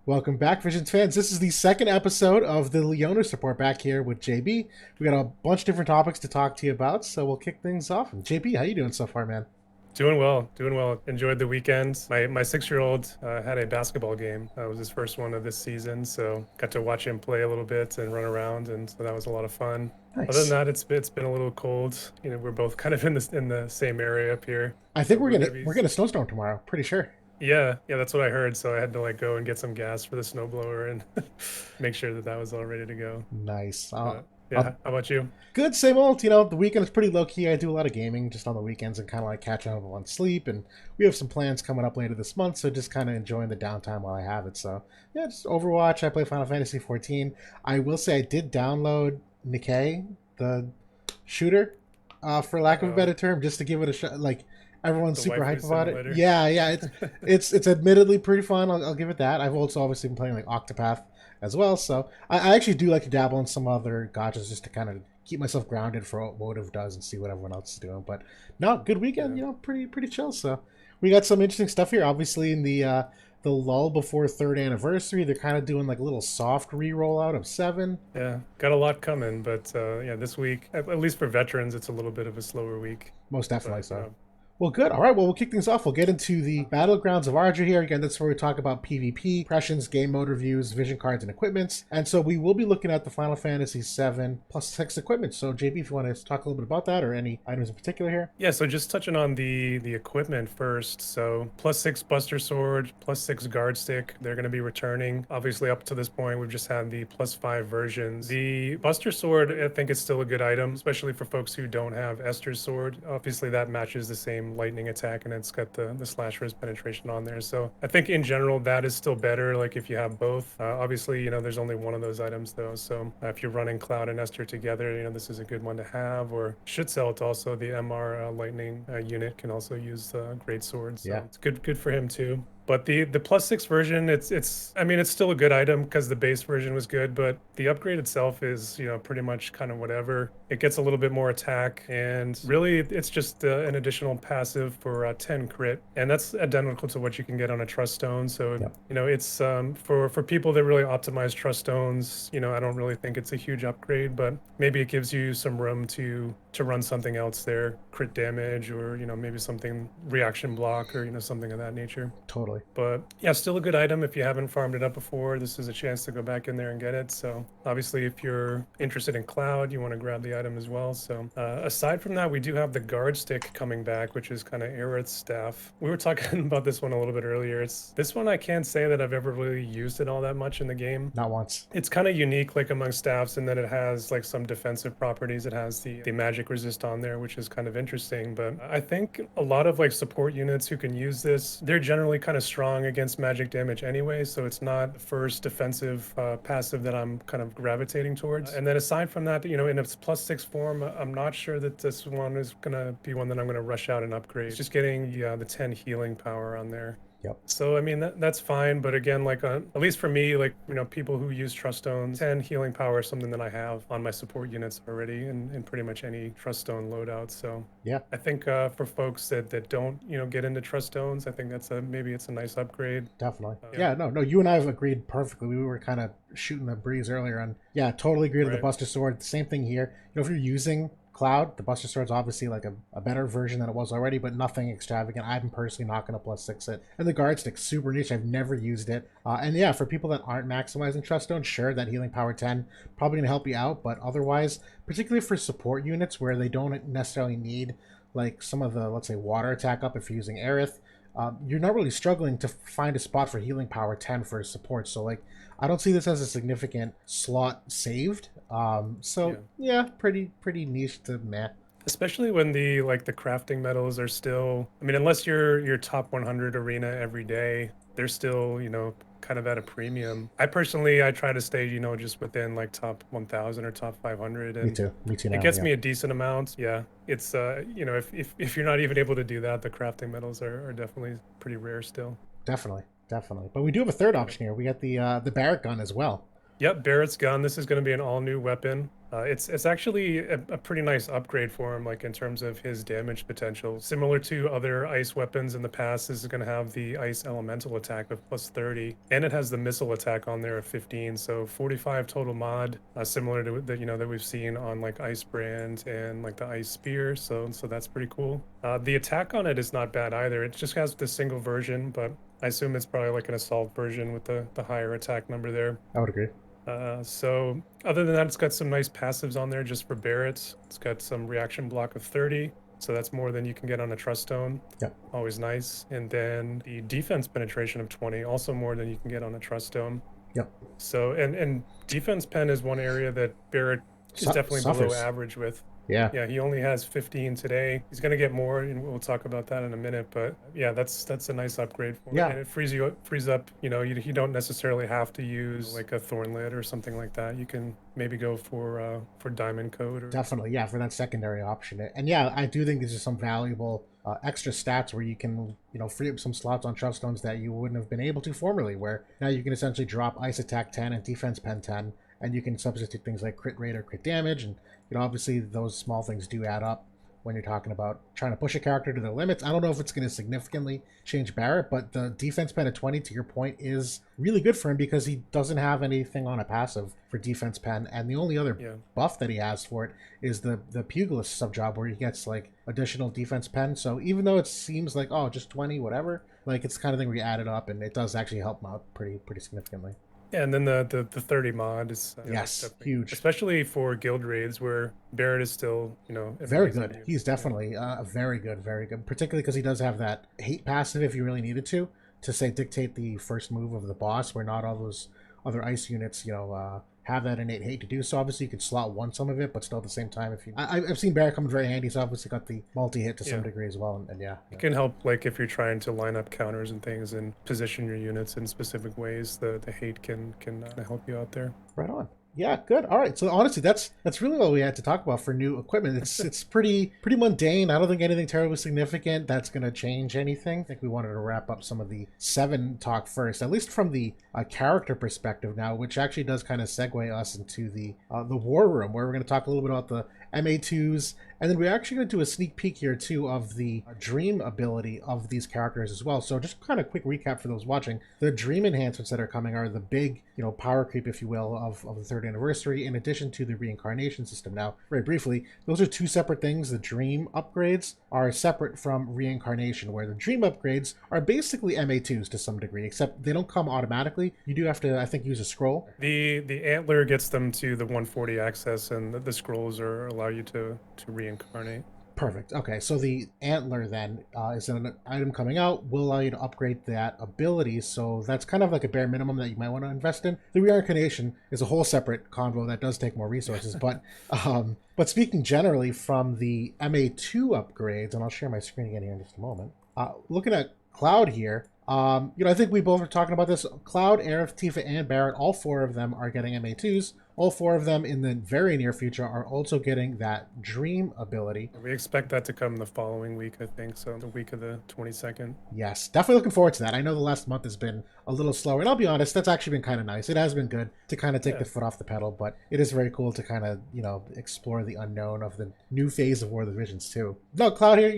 Welcome back, Visions fans. This is the second episode of the Leonis report back here with JB. We got a bunch of different topics to talk to you about, so we'll kick things off. And JB, how you doing so far, man? Doing well, doing well. Enjoyed the weekend. My 6-year-old had a basketball game. It was his first one of this season, so got to watch him play a little bit and run around, and so that was a lot of fun. Other than Nice. that, it's been a little cold. We're both kind of in the same area up here, I think so we're we're gonna maybe. we're gonna snowstorm tomorrow. Pretty sure. Yeah, that's what I heard. So I had to like go and get some gas for the snowblower and make sure that that was all ready to go. Nice. Yeah, Uh, how about you? Good, same old. The weekend is pretty low key. I do a lot of gaming just on the weekends and kind of like catching up on sleep. And we have some plans coming up later this month, so just kind of enjoying the downtime while I have it. So yeah, just Overwatch. I play Final Fantasy 14. I will say I did download Nikkei, the shooter, for lack of a Uh, better term, just to give it a shot. Like everyone's the super waifu hype about it. simulator. Yeah. It's admittedly pretty fun. I'll give it that. I've also obviously been playing like Octopath as well, so I actually do like to dabble in some other gotchas just to kind of keep myself grounded for what WOTV does and see what everyone else is doing. But no, good weekend. Yeah. Pretty chill. So we got some interesting stuff here. Obviously, in the lull before third anniversary, they're kind of doing like a little soft re-rollout of seven. Yeah, got a lot coming, but yeah, this week, at least for veterans, it's a little bit of a slower week. Most definitely But so. Well, good. All right. Well, we'll kick things off. We'll get into the Battlegrounds of Ardra here. Again, that's where we talk about PvP, impressions, game mode reviews, vision cards, and equipments. And so we will be looking at the Final Fantasy VII plus 6 equipment. So, JB, if you want to talk a little bit about that or any items in particular here. yeah, so just touching on the equipment first. So +6 Buster Sword, +6 Guard Stick. They're going to be returning. Obviously, up to this point, we've just had the +5 versions. The Buster Sword, I think, is still a good item, especially for folks who don't have Esther's Sword. Obviously, that matches the same lightning attack, and it's got the slash wrist penetration on there. So I think in general, that is still better. Like if you have both. Obviously, there's only one of those items though. So if you're running Cloud and Esther together, this is a good one to have. Or should sell it also. The MR Lightning unit can also use Great Sword, so Yeah, it's good for him too. But the +6 version, it's I mean it's still a good item because the base version was good, but the upgrade itself is pretty much kind of whatever. It gets a little bit more attack, and really it's just an additional passive for 10 crit, and that's identical to what you can get on a Trust Stone. So yep, it's for people that really optimize Trust Stones. I don't really think it's a huge upgrade, but maybe it gives you some room to run something else there, crit damage, or maybe something reaction block, or something of that nature. totally. But yeah, still a good item if you haven't farmed it up before. This is a chance to go back in there and get it. So obviously, if you're interested in Cloud, you want to grab the item as well. So aside from that, we do have the Guard Stick coming back, which is kind of Aerith's staff. We were talking about this one a little bit earlier. It's this one I can't say that I've ever really used it all that much in the game. Not once. It's kind of unique, like among staffs, and then it has like some defensive properties. It has the magic resist on there, which is kind of interesting. But I think a lot of like support units who can use this, they're generally kind of strong against magic damage anyway. So it's not the first defensive passive that I'm kind of gravitating towards. And then aside from that, in its +6 form, I'm not sure that this one is gonna be one that I'm gonna rush out and upgrade. It's just getting the 10 healing power on there. Yep. So I mean that's fine, but again, like at least for me, like people who use Trust Stones, 10 healing power is something that I have on my support units already in pretty much any Trust Stone loadout. So Yeah, I think for folks that don't get into Trust Stones, I think maybe it's a nice upgrade. definitely. Yeah, Yeah, no, you and I have agreed perfectly. We were kind of shooting a breeze earlier on. Yeah, totally agree to the right. Buster Sword. Same thing here. If you're using Cloud, the Buster Sword's obviously like a better version than it was already, but nothing extravagant. I'm personally not going to +6 it. And the Guard Stick, super niche. I've never used it. And yeah, for people that aren't maximizing Trust Stone, sure, that Healing Power 10 probably going to help you out. But otherwise, particularly for support units where they don't necessarily need like some of the, let's say, water attack up if you're using Aerith, you're not really struggling to find a spot for Healing Power 10 for support. So like, I don't see this as a significant slot saved. Yeah. So yeah, pretty niche to meh. Especially when the crafting medals are still, I mean, unless you're top 100 arena every day, they're still, kind of at a premium. I try to stay, just within like top 1000 or top 500, Me and too. Me too it now. gets Yeah, me a decent amount. Yeah. It's if you're not even able to do that, the crafting medals are definitely pretty rare still. definitely. But we do have a third Yeah. option here. We got the Barrett gun as well. Yep, Barrett's gun. This is going to be an all new weapon. It's actually a pretty nice upgrade for him, like in terms of his damage potential. Similar to other ice weapons in the past, this is going to have the ice elemental attack of +30, and it has the missile attack on there of 15. So 45 total mod, similar to the that we've seen on like Ice Brand and like the Ice Spear. So that's pretty cool. The attack on it is not bad either. It just has the single version, but I assume it's probably like an assault version with the higher attack number there. I would agree. So other than that, it's got some nice passives on there just for Barrett. It's got some reaction block of 30, so that's more than you can get on a Trust Stone. Yeah. Always nice. And then the defense penetration of 20, also more than you can get on a Trust Stone. Yep. So, and defense pen is one area that Barrett is definitely suffers. below average with. Yeah. Yeah, he only has 15 today. He's gonna get more, and we'll talk about that in a minute. But yeah, that's a nice upgrade for him. Yeah. And it frees up. You don't necessarily have to use like a Thornlit or something like that. You can maybe go for Diamond Code. Or... Definitely, yeah, for that secondary option. And yeah, I do think these are some valuable extra stats where you can, free up some slots on Trust Stones that you wouldn't have been able to formerly, where now you can essentially drop Ice Attack 10 and Defense Pen 10, and you can substitute things like crit rate or crit damage, and obviously those small things do add up when you're talking about trying to push a character to their limits. I don't know if it's going to significantly change Barrett, but the defense pen at 20, to your point, is really good for him because he doesn't have anything on a passive for defense pen, and the only other buff that he has for it is the pugilist sub-job where he gets like additional defense pen. So even though it seems like, oh, just 20, whatever, like it's the kind of thing where you add it up and it does actually help him out pretty significantly. Yeah, and then the 30 mod is yes, huge, especially for guild raids where Barrett is still very good. He's definitely very good, particularly because he does have that hate passive if you really needed to say dictate the first move of the boss, where not all those other ice units have that innate hate to do so. Obviously you could slot one some of it, but still at the same time, if you I've seen Barrett come very handy. So obviously got the multi-hit to some degree as well, and yeah, it can help like if you're trying to line up counters and things and position your units in specific ways. The hate can help you out there. Right on. Yeah, good. All right. So honestly, that's really all we had to talk about for new equipment. It's pretty mundane. I don't think anything terribly significant that's going to change anything. I think we wanted to wrap up some of the 7 talk first, at least from the character perspective now, which actually does kind of segue us into the war room, where we're going to talk a little bit about the MA2s, and then we're actually going to do a sneak peek here too of the dream ability of these characters as well. So just kind of quick recap for those watching. The dream enhancements that are coming are the big, power creep, if you will, of the 3rd anniversary, in addition to the reincarnation system. Now, very briefly, those are 2 separate things. The dream upgrades are separate from reincarnation, where the dream upgrades are basically MA2s to some degree, except they don't come automatically. You do have to, I think, use a scroll. The antler gets them to the 140 access, and the scrolls allow you to reincarnate. Perfect. Okay, so the antler then is an item coming out, will allow you to upgrade that ability, so that's kind of like a bare minimum that you might want to invest in. The reincarnation is a whole separate convo that does take more resources, but speaking generally from the MA2 upgrades, and I'll share my screen again here in just a moment, looking at Cloud here, I think we both were talking about this. Cloud, Aerith, Tifa, and Barrett, all 4 of them are getting MA2s. All 4 of them in the very near future are also getting that dream ability. We expect that to come the following week, I think, so the week of the 22nd. Yes, definitely looking forward to that. I know the last month has been a little slower, and I'll be honest, that's actually been kind of nice. It has been good to kind of take the foot off the pedal, but it is very cool to kind of, explore the unknown of the new phase of War of the Visions too. No, Cloud here,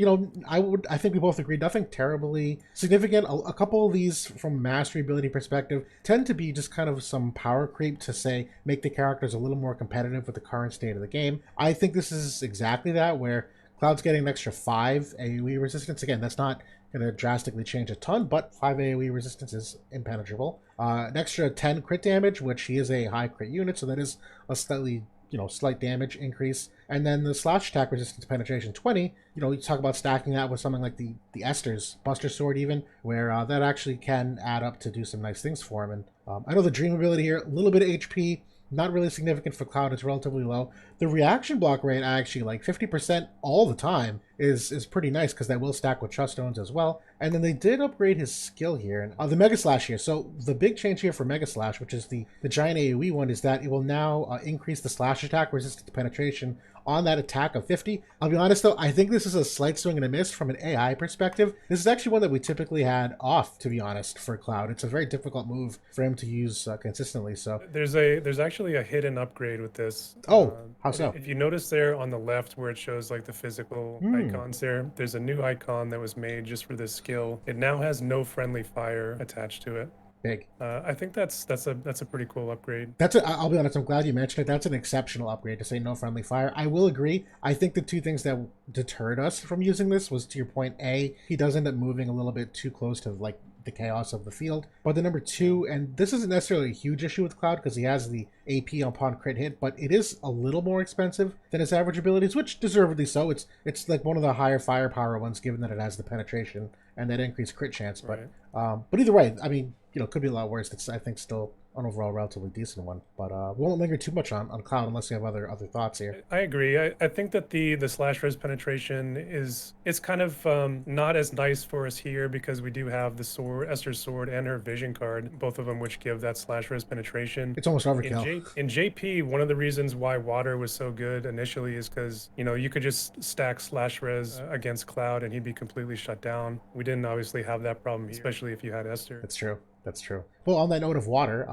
I think we both agree, nothing terribly significant. A couple of these from mastery ability perspective tend to be just kind of some power creep to say, make the characters a little more competitive with the current state of the game. I think this is exactly that, where Cloud's getting an extra 5 AoE resistance. Again, that's not going to drastically change a ton, but 5 AoE resistance is impenetrable. An extra 10 crit damage, which he is a high crit unit, so that is a slight damage increase. And then the slash attack resistance penetration 20, you talk about stacking that with something like the Esper's Buster Sword even, where that actually can add up to do some nice things for him. And I know the dream ability here, a little bit of HP, not really significant for Cloud, it's relatively low. The reaction block rate, actually, like 50% all the time, is pretty nice, because that will stack with Trust Stones as well. And then they did upgrade his skill here, and the Mega Slash here. So the big change here for Mega Slash, which is the giant AoE one, is that it will now increase the slash attack resistance penetration on that attack of 50. I'll be honest though, I think this is a slight swing and a miss from an AI perspective. This is actually one that we typically had off, to be honest, for Cloud. It's a very difficult move for him to use consistently. So there's actually a hidden upgrade with this. oh, how so? If you notice there on the left where it shows like the physical icons there, there's a new icon that was made just for this skill. It now has no friendly fire attached to it. Big. I think that's a pretty cool upgrade. I'll be honest, I'm glad you mentioned it. That's an exceptional upgrade to say no friendly fire. I will agree. I think the two things that deterred us from using this was, to your point, A, he does end up moving a little bit too close to like the chaos of the field. But the number two, and this isn't necessarily a huge issue with Cloud because he has the AP upon crit hit, but it is a little more expensive than his average abilities, which deservedly so. It's like one of the higher firepower ones, given that it has the penetration and that increased crit chance. But right. But either way, I mean, could be a lot worse. It's, I think, still an overall relatively decent one. But won't linger too much on Cloud unless you have other thoughts here. I agree. I think that the slash res penetration is kind of not as nice for us here because we do have the sword, Esther's sword, and her vision card, both of them which give that slash res penetration. It's almost overkill. In JP, one of the reasons why water was so good initially is because you could just stack slash res against Cloud and he'd be completely shut down. We didn't obviously have that problem here, especially if you had Esther. That's true. That's true. Well, on that note of water,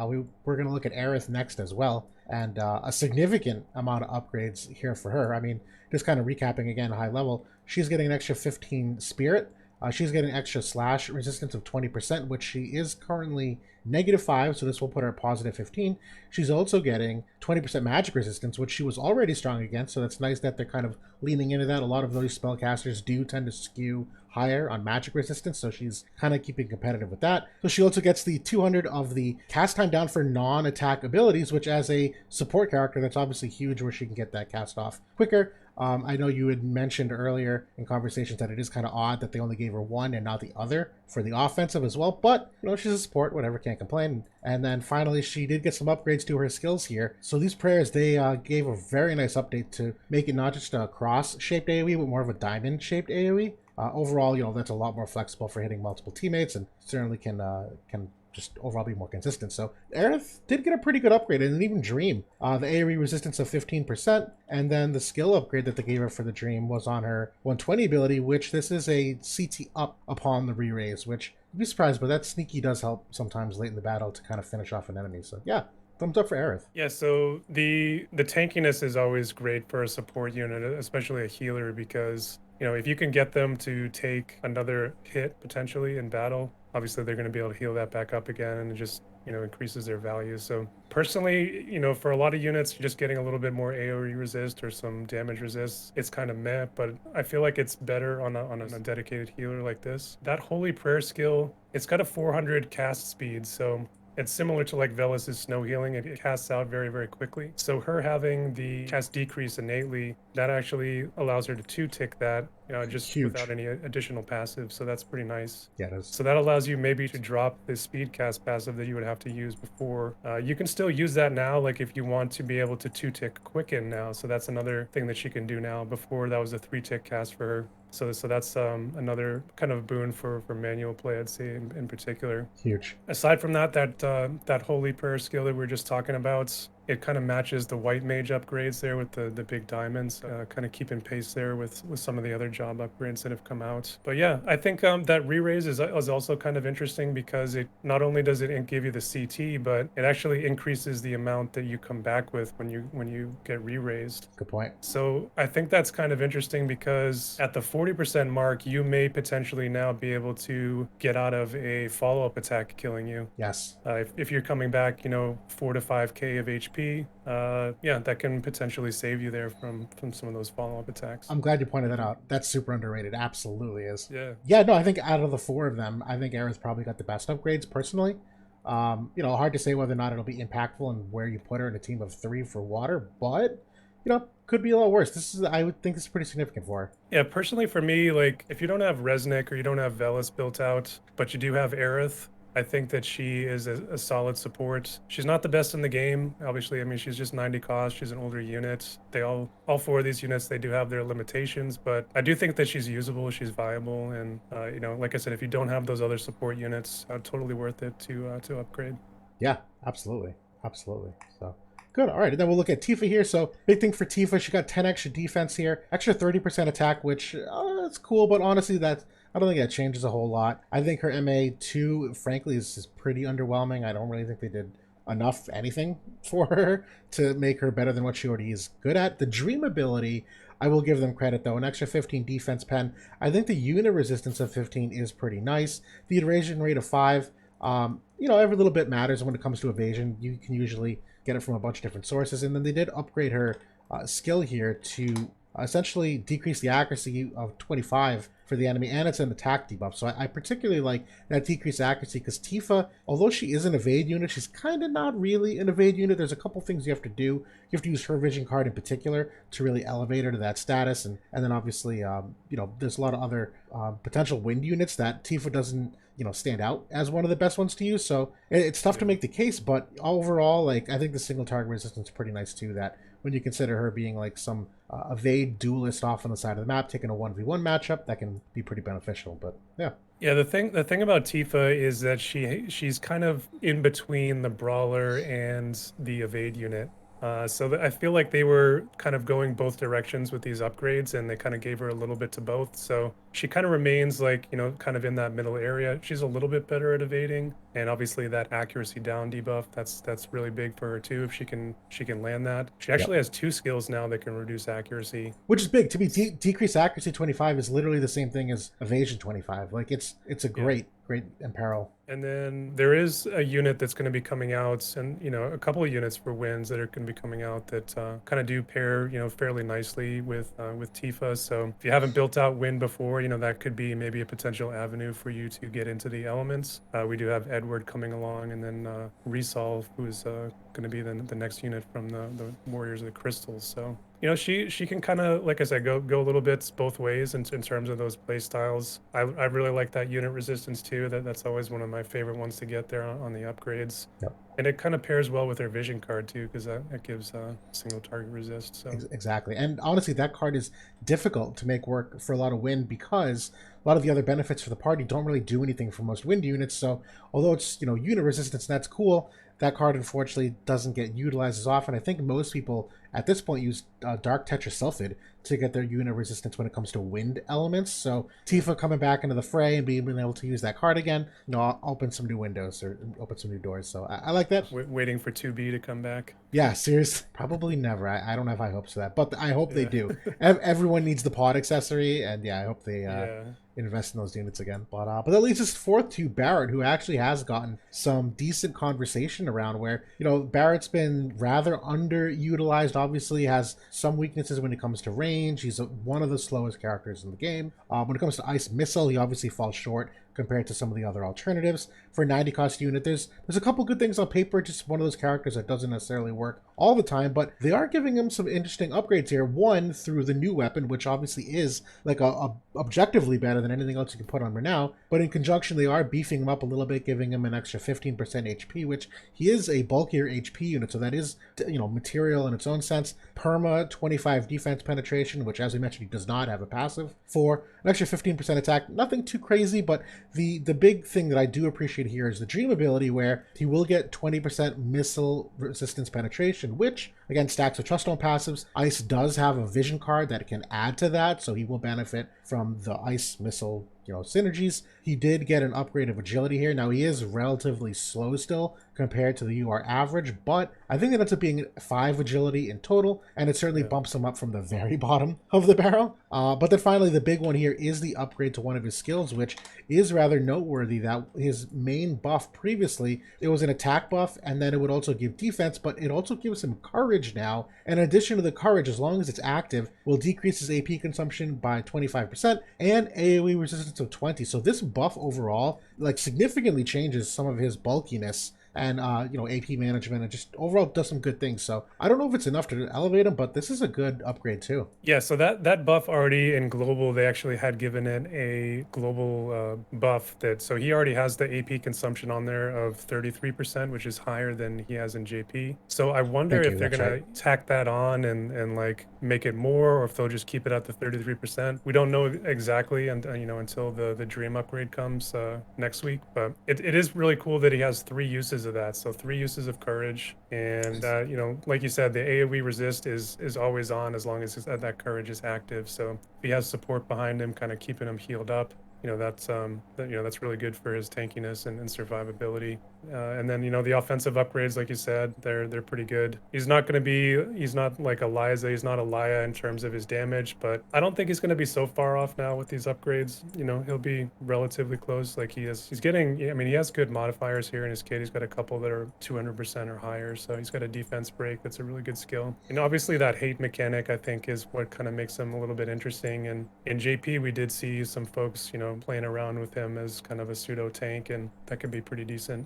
we're going to look at Aerith next as well, and a significant amount of upgrades here for her. I mean, just kind of recapping again, high level, she's getting an extra 15 spirit. She's getting extra slash resistance of 20%, which she is currently -5, so this will put her at positive 15. She's also getting 20% magic resistance, which she was already strong against, so that's nice that they're kind of leaning into that. A lot of those spellcasters do tend to skew higher on magic resistance, so she's kind of keeping competitive with that. So she also gets the 200 of the cast time down for non-attack abilities, which as a support character, that's obviously huge where she can get that cast off quicker. I know you had mentioned earlier in conversations that it is kind of odd that they only gave her one and not the other for the offensive as well, but she's a support, whatever, can't complain. And then finally, she did get some upgrades to her skills here. So these prayers, they gave a very nice update to make it not just a cross-shaped AoE, but more of a diamond-shaped AoE. Overall, that's a lot more flexible for hitting multiple teammates and certainly can just overall be more consistent. So Aerith did get a pretty good upgrade, and even Dream. The AoE resistance of 15%, and then the skill upgrade that they gave her for the Dream was on her 120 ability, which this is a CT up upon the re-raise, which you'd be surprised, but that sneaky does help sometimes late in the battle to kind of finish off an enemy. So yeah, thumbs up for Aerith. Yeah, so the tankiness is always great for a support unit, especially a healer, because if you can get them to take another hit potentially in battle, obviously they're going to be able to heal that back up again, and it just increases their value. So personally, for a lot of units, just getting a little bit more AoE resist or some damage resist, it's kind of meh, but I feel like it's better on a dedicated healer like this. That Holy Prayer skill, it's got a 400 cast speed, so it's similar to like Velus's snow healing. It casts out very, very quickly. So her having the cast decrease innately, that actually allows her to 2-tick that, just Huge. without any additional passive. So that's pretty nice. Yeah, it is. So that allows you maybe to drop the speed cast passive that you would have to use before. You can still use that now, like if you want to be able to 2-tick quicken now. So that's another thing that she can do now. Before that was a 3-tick cast for her. So that's another kind of boon for manual play, I'd say, in particular. Huge. Aside from that Holy Prayer skill that we were just talking about, it kind of matches the white mage upgrades there with the big diamonds, kind of keeping pace there with some of the other job upgrades that have come out. But yeah, I think that re-raise is also kind of interesting because it not only does it give you the CT, but it actually increases the amount that you come back with when you get re-raised. Good point. So I think that's kind of interesting because at the 40% mark, you may potentially now be able to get out of a follow-up attack killing you. Yes. If you're coming back, 4 to 5k of HP, yeah, that can potentially save you there from some of those follow-up attacks. I'm glad you pointed that out. That's super underrated. Absolutely is. Yeah. No, I think out of the four of them, I think Aerith probably got the best upgrades personally. Hard to say whether or not it'll be impactful and where you put her in a team of 3 for water, but could be a lot worse. I would think this is pretty significant for her. Yeah, personally for me, like if you don't have Resnick or you don't have Velus built out, but you do have Aerith, I think that she is a solid support. She's not the best in the game, obviously. I mean, she's just 90 cost. She's an older unit. All 4 of these units, they do have their limitations, but I do think that she's usable, she's viable, and like I said, if you don't have those other support units, totally worth it to upgrade. Yeah, absolutely. So Good. All right. And then we'll look at Tifa here. So big thing for Tifa, she got 10 extra defense here, extra 30% attack, which that's cool. But honestly, I don't think that changes a whole lot. I think her MA2, frankly, is pretty underwhelming. I don't really think they did enough anything for her to make her better than what she already is good at. The Dream ability, I will give them credit though. An extra 15 defense pen. I think the unit resistance of 15 is pretty nice. The evasion rate of 5. Every little bit matters when it comes to evasion. You can usually get it from a bunch of different sources. And then they did upgrade her skill here to essentially decrease the accuracy of 25 for the enemy, and it's an attack debuff. So I particularly like that decreased accuracy because Tifa, although she is an evade unit, she's kind of not really an evade unit. There's a couple things you have to do. You have to use her vision card in particular to really elevate her to that status, and then obviously, there's a lot of other potential wind units that Tifa doesn't stand out as one of the best ones to use. So it's tough to make the case, but overall, like, I think the single target resistance is pretty nice too. That when you consider her being like some evade duelist off on the side of the map, taking a 1v1 matchup, that can be pretty beneficial. But yeah. Yeah, the thing about Tifa is that she's kind of in between the brawler and the evade unit. So I feel like they were kind of going both directions with these upgrades, and they kind of gave her a little bit to both. So she kind of remains like, kind of in that middle area. She's a little bit better at evading, and obviously that accuracy down debuff, that's really big for her too, if she can land that. She actually has 2 skills now that can reduce accuracy. Which is big. To be decreased accuracy 25 is literally the same thing as evasion 25. Like, it's a great imperil. And then there is a unit that's going to be coming out, and a couple of units for wins that are going to be coming out that kind of do pair fairly nicely with Tifa. So if you haven't built out Wind before, that could be maybe a potential avenue for you to get into the elements. We do have Edward coming along, and then Resolve, who is going to be the next unit from the Warriors of the Crystals. So she can kind of, like I said, go a little bit both ways in terms of those play styles. I really like that unit resistance too. That's always one of my favorite ones to get there on the upgrades. Yep. And it kind of pairs well with their vision card too, because that gives single target resist. So exactly. And honestly, that card is difficult to make work for a lot of wind because a lot of the other benefits for the party don't really do anything for most wind units. So although it's unit resistance, that's cool. That card unfortunately doesn't get utilized as often. I think most people at this point use Dark Tetrasulfid to get their unit resistance when it comes to wind elements. So Tifa coming back into the fray and being able to use that card again, I'll open some new windows or open some new doors. So I like that. Waiting for 2B to come back. Yeah, seriously, probably never. I don't have high hopes for that, but I hope they do. Everyone needs the pod accessory, and I hope they invest in those units again. But that leads us fourth to Barrett, who actually has gotten some decent conversation around where, Barrett's been rather underutilized. Obviously has some weaknesses when it comes to range. He's one of the slowest characters in the game. When it comes to Ice Missile, he obviously falls short compared to some of the other alternatives. For a 90 cost unit, there's a couple good things on paper, just one of those characters that doesn't necessarily work all the time, but they are giving him some interesting upgrades here. One, through the new weapon, which obviously is like a objectively better than anything else you can put on right now, but in conjunction, they are beefing him up a little bit, giving him an extra 15% HP, which he is a bulkier HP unit, so that is, material in its own sense. Perma, 25 defense penetration, which, as we mentioned, he does not have a passive. For an extra 15% attack, nothing too crazy, but the big thing that I do appreciate here is the Dream ability, where he will get 20% missile resistance penetration, which again stacks with Truststone passives. Ice does have a vision card that can add to that, so he will benefit from the Ice Missile synergies. He did get an upgrade of agility here. Now he is relatively slow still compared to the UR average, but I think it ends up being 5 agility in total, and it certainly bumps him up from the very bottom of the barrel. But then finally, the big one here is the upgrade to one of his skills, which is rather noteworthy. That his main buff previously, it was an attack buff, and then it would also give defense, but it also gives him courage now. And in addition to the courage, as long as it's active, will decrease his AP consumption by 25% and AoE resistance of 20. So this buff overall significantly changes some of his bulkiness and AP management, and just overall does some good things. So I don't know if it's enough to elevate him, but this is a good upgrade too. Yeah, so that buff already in global, they actually had given it a global buff so he already has the AP consumption on there of 33%, which is higher than he has in JP. So I wonder if they're gonna tack that on and make it more, or if they'll just keep it at the 33%. We don't know exactly, and until the Dream upgrade comes next week. But it is really cool that he has 3 uses uses of that. So 3 uses of courage, and you know, like you said, the AoE resist is always on as long as that courage is active. So if he has support behind him, kind of keeping him healed up, you know, that's really good for his tankiness and survivability. And then, you know, the offensive upgrades, like you said, they're pretty good. He's not like Eliza, he's not Elia in terms of his damage, but I don't think he's going to be so far off now with these upgrades. You know, he'll be relatively close. Like he's getting, I mean, he has good modifiers here in his kit. He's got a couple that are 200% or higher, so he's got a defense break that's a really good skill. And obviously that hate mechanic, I think, is what kind of makes him a little bit interesting. And in JP, we did see some folks, you know, playing around with him as kind of a pseudo tank, and that could be pretty decent.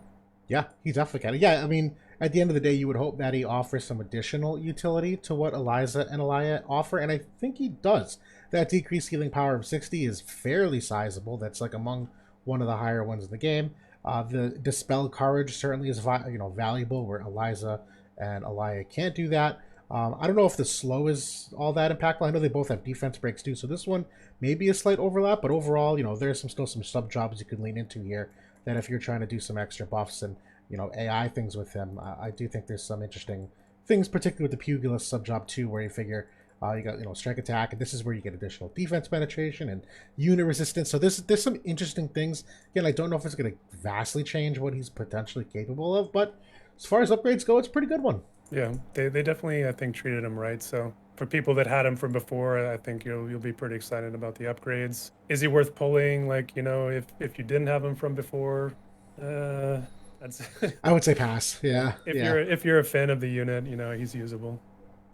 Yeah, he definitely can. Yeah, I mean, at the end of the day, you would hope that he offers some additional utility to what Eliza and Elia offer, and I think he does. That decreased healing power of 60 is fairly sizable. That's like among one of the higher ones in the game. The Dispel Courage certainly is valuable, where Eliza and Elia can't do that. I don't know if the slow is all that impactful. I know they both have defense breaks too, so this one may be a slight overlap, but overall, you know, there's still some sub jobs you could lean into here. That if you're trying to do some extra buffs and, you know, AI things with him, I do think there's some interesting things, particularly with the Pugilist sub job too, where you figure you got, you know, strike attack, and this is where you get additional defense penetration and unit resistance. So there's some interesting things. Again, I don't know if it's going to vastly change what he's potentially capable of, but as far as upgrades go, it's a pretty good one. Yeah, they definitely, I think, treated him right. So for people that had him from before, I think you'll be pretty excited about the upgrades. Is he worth pulling? Like, you know, if you didn't have him from before, that's I would say pass. Yeah, if you're a fan of the unit, you know, he's usable.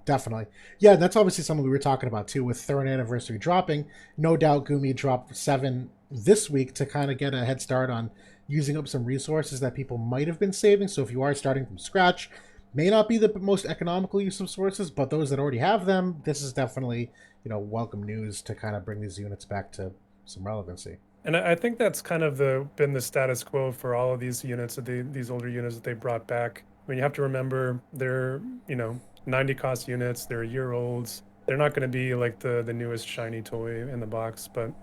Definitely. Yeah, that's obviously something we were talking about too with third anniversary dropping. No doubt Gumi dropped 7 this week to kind of get a head start on using up some resources that people might have been saving. So if you are starting from scratch, may not be the most economical use of sources, but those that already have them, this is definitely, you know, welcome news to kind of bring these units back to some relevancy. And I think that's kind of been the status quo for all of these units, these older units that they brought back. I mean, you have to remember they're, you know, 90 cost units, they're a year olds. They're not going to be like the newest shiny toy in the box, but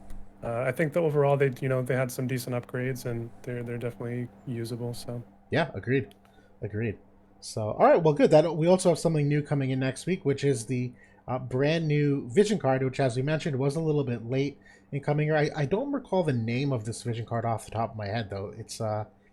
I think that overall they had some decent upgrades, and they're definitely usable. So yeah, agreed. So all right, well, good. That we also have something new coming in next week, which is the brand new vision card, which, as we mentioned, was a little bit late in coming here. I don't recall the name of this vision card off the top of my head, though.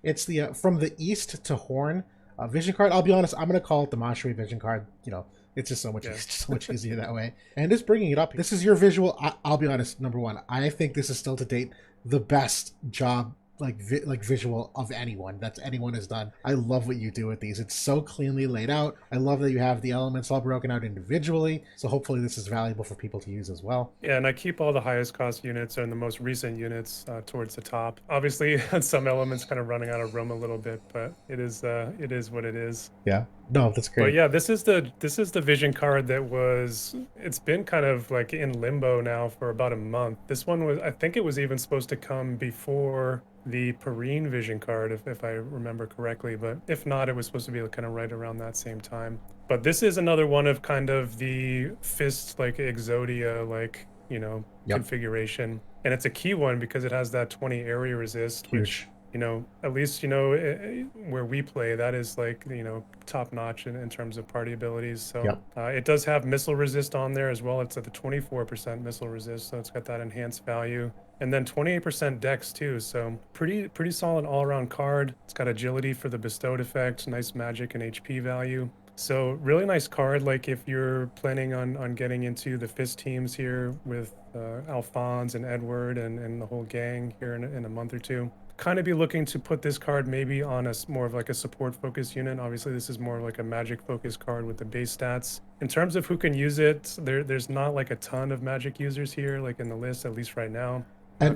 It's the From the East to Hourne vision card. I'll be honest, I'm gonna call it the Mashri vision card. You know, it's just so much so much easier that way. And just bringing it up, this is your visual. I'll be honest. Number one, I think this is still to date the best job like visual of anyone has done. I love what you do with these. It's so cleanly laid out. I love that you have the elements all broken out individually. So hopefully this is valuable for people to use as well. Yeah, and I keep all the highest cost units and the most recent units towards the top. Obviously, some elements kind of running out of room a little bit, but it is what it is. Yeah. No, that's great. But yeah, this is the vision card that it's been kind of like in limbo now for about a month. This one was, I think it was even supposed to come before the Perrine vision card, if I remember correctly, but if not, it was supposed to be kind of right around that same time. But this is another one of kind of the fist like Exodia like, you know, configuration, and it's a key one because it has that 20 area resist, which, you know, at least, you know, where we play, that is like, you know, top notch in terms of party abilities. So it does have missile resist on there as well. It's at the 24% missile resist, so it's got that enhanced value. And then 28% dex too, so pretty solid all-around card. It's got agility for the bestowed effect, nice magic and HP value. So really nice card, like if you're planning on getting into the fist teams here with Alphonse and Edward and the whole gang here in a month or two. Kind of be looking to put this card maybe on more of like a support focused unit. Obviously this is more like a magic focused card with the base stats. In terms of who can use it, there's not like a ton of magic users here, like in the list, at least right now.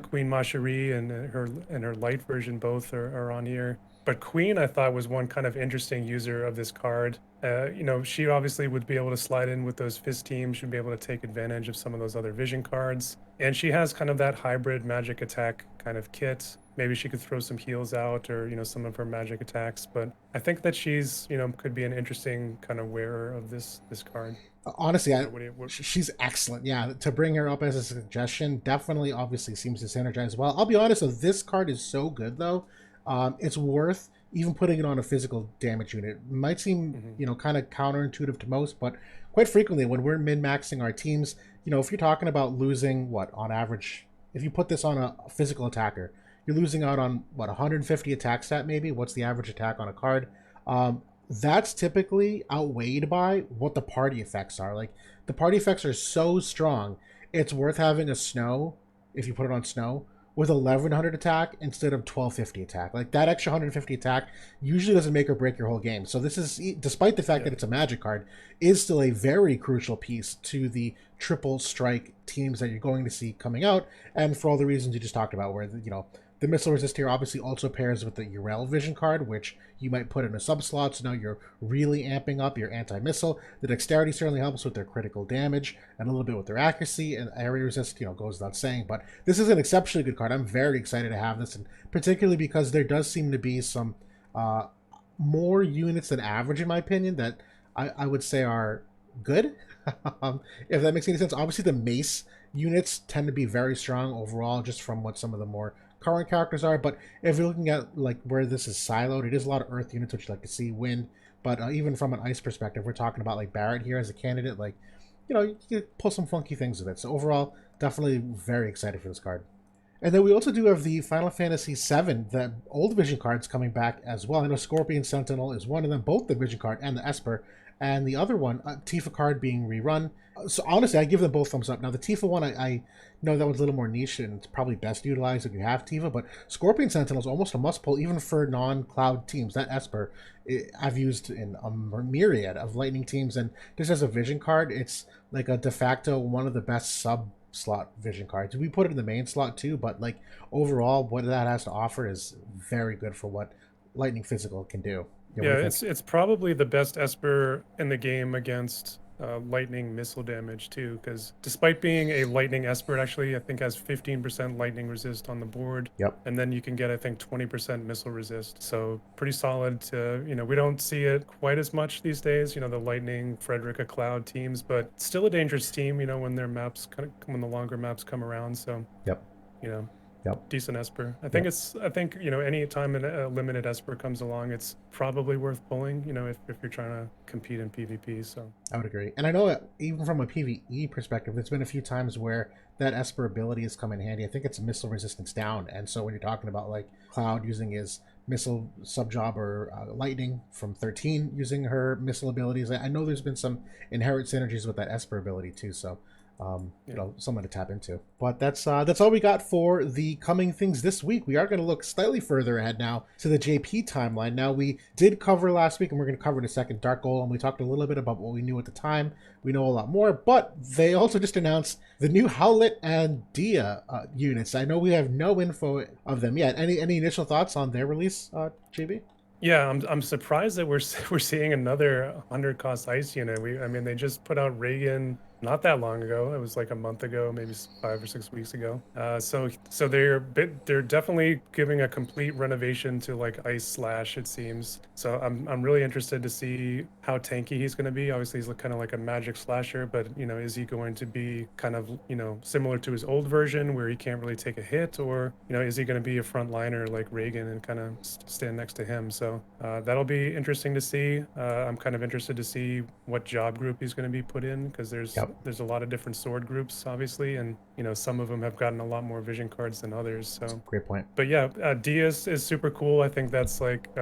Queen Macherie and her light version both are on here. But Queen, I thought, was one kind of interesting user of this card. You know, she obviously would be able to slide in with those fist teams. She'd be able to take advantage of some of those other vision cards. And she has kind of that hybrid magic attack kind of kit. Maybe she could throw some heals out, or, you know, some of her magic attacks. But I think that she's, you know, could be an interesting kind of wearer of this card. Honestly, she's excellent. Yeah, to bring her up as a suggestion definitely obviously seems to synergize well. I'll be honest, though, this card is so good, though. it's worth even putting it on a physical damage unit. It might seem, Hmm. kind of counterintuitive to most, but quite frequently when we're min-maxing our teams, if you're talking about losing, what, on average, if you put this on a physical attacker, you're losing out on, what, 150 attack stat maybe? What's the average attack on a card? That's typically outweighed by what the party effects are. Like, the party effects are so strong, it's worth having a snow, if you put it on snow, with 1100 attack instead of 1250 attack. Like, that extra 150 attack usually doesn't make or break your whole game. So this is, despite the fact Yeah. that it's a magic card, is still a very crucial piece to the triple strike teams that you're going to see coming out, and for all the reasons you just talked about, where the missile resist here obviously also pairs with the Urel vision card, which you might put in a sub slot, so now you're really amping up your anti-missile. The dexterity certainly helps with their critical damage and a little bit with their accuracy, and area resist, goes without saying. But this is an exceptionally good card. I'm very excited to have this, and particularly because there does seem to be some more units than average, in my opinion, that I would say are good. If that makes any sense. Obviously, the mace units tend to be very strong overall, just from what some of the more current characters are. But if you're looking at like where this is siloed, it is a lot of earth units, which you like to see. Wind, but even from an ice perspective, we're talking about like Barrett here as a candidate. Like, you can pull some funky things with it. So overall, definitely very excited for this card. And then we also do have the Final Fantasy VII, the old Vision cards coming back as well. I know Scorpion Sentinel is one of them, both the Vision card and the Esper, and the other one, Tifa card, being rerun. So honestly, I give them both thumbs up. Now the Tifa one, I know that was a little more niche, and it's probably best utilized if you have Tifa, but Scorpion Sentinel is almost a must pull even for non-cloud teams. That Esper, I've used in a myriad of Lightning teams, and just as a Vision card, it's like a de facto one of the best sub slot Vision cards. We put it in the main slot too, but like overall, what that has to offer is very good for what Lightning Physical can do. Yeah, what do Yeah, you think? it's probably the best Esper in the game against lightning missile damage too, because despite being a lightning Esper, it actually I think has 15% lightning resist on the board, Yep. and then you can get I think 20% missile resist. So pretty solid. To we don't see it quite as much these days. The lightning Frederica Cloud teams, but still a dangerous team. When their maps when the longer maps come around. So Yep. you know Yep. decent Esper. Yep. I think any time a limited Esper comes along, it's probably worth pulling. If you're trying to compete in PvP. So I would agree. And I know even from a PvE perspective, there's been a few times where that Esper ability has come in handy. I think it's missile resistance down. And so when you're talking about like Cloud using his missile subjob, or Lightning from 13 using her missile abilities, I know there's been some inherent synergies with that Esper ability too. So yeah. something to tap into. But that's all we got for the coming things this week. We are going to look slightly further ahead now to the JP timeline. Now, we did cover last week, and we're going to cover in a second, Dark Golem. We talked a little bit about what we knew at the time. We know a lot more, but they also just announced the new Howlett and Deah units. I know we have no info of them yet. Any initial thoughts on their release, JB? Yeah, I'm surprised that we're seeing another 100 cost ice unit. I mean, they just put out Reagan not that long ago. It was like a month ago, maybe 5 or 6 weeks ago. So they're definitely giving a complete renovation to like Ice Slash, it seems. So I'm really interested to see how tanky he's going to be. Obviously, he's kind of like a magic slasher, but is he going to be kind of similar to his old version where he can't really take a hit, or is he going to be a frontliner like Reagan and kind of stand next to him? So that'll be interesting to see. I'm kind of interested to see what job group he's going to be put in, because Yep. there's a lot of different sword groups, obviously, and some of them have gotten a lot more vision cards than others. So Great point. but yeah, Diaz is super cool. I think that's like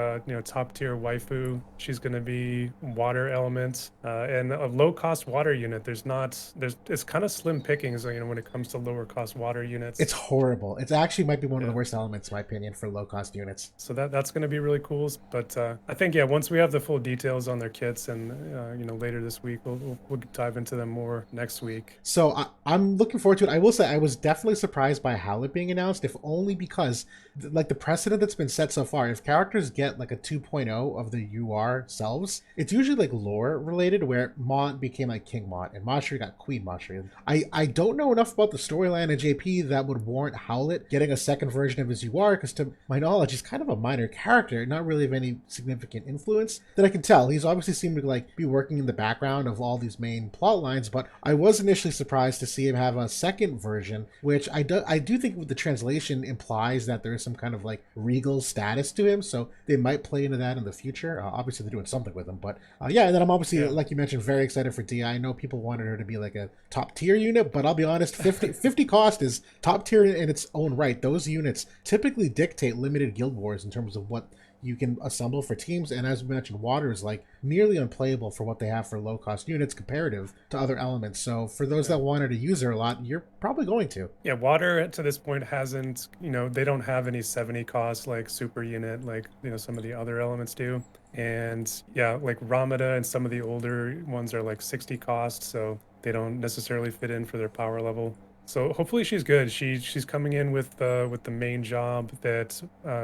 top tier waifu. She's gonna be water elements and a low cost water unit. It's kind of slim pickings, when it comes to lower cost water units. It's horrible. It actually might be one of the Yeah. worst elements, in my opinion, for low cost units. So that's going to be really cool. But I think once we have the full details on their kits, and later this week, we'll dive into them more next week. So I'm looking forward to it. I will say I was definitely surprised by Howlett being announced, if only because like the precedent that's been set so far, if characters get like a 2.0 of the UR selves, it's usually like lore related, where Mont became like King Mont and Mashri got Queen Mashri. I don't know enough about the storyline of JP that would warrant Howlett getting a second version of his UR, because to my knowledge, he's kind of a minor character, not really of any significant influence that I can tell. He's obviously seemed to like be working in the background of all these main plot lines, but I was initially surprised to see him have a second version, which I do think the translation implies that there is some kind of like regal status to him, so they might play into that in the future. Obviously, they're doing something with him, but yeah. And then I'm obviously, Yeah. like you mentioned, very excited for Deah. I know people wanted her to be like a top tier unit, but I'll be honest, 50 cost is top tier in its own right. Those units typically dictate limited guild wars in terms of what you can assemble for teams, and as we mentioned, water is like nearly unplayable for what they have for low cost units comparative to other elements. So for those Yeah. that wanted to use her a lot, you're probably going to. Yeah, water to this point hasn't, they don't have any 70 cost like super unit like, some of the other elements do. And yeah, like Ramada and some of the older ones are like 60 cost, so they don't necessarily fit in for their power level. So hopefully she's good. She's coming in with the main job that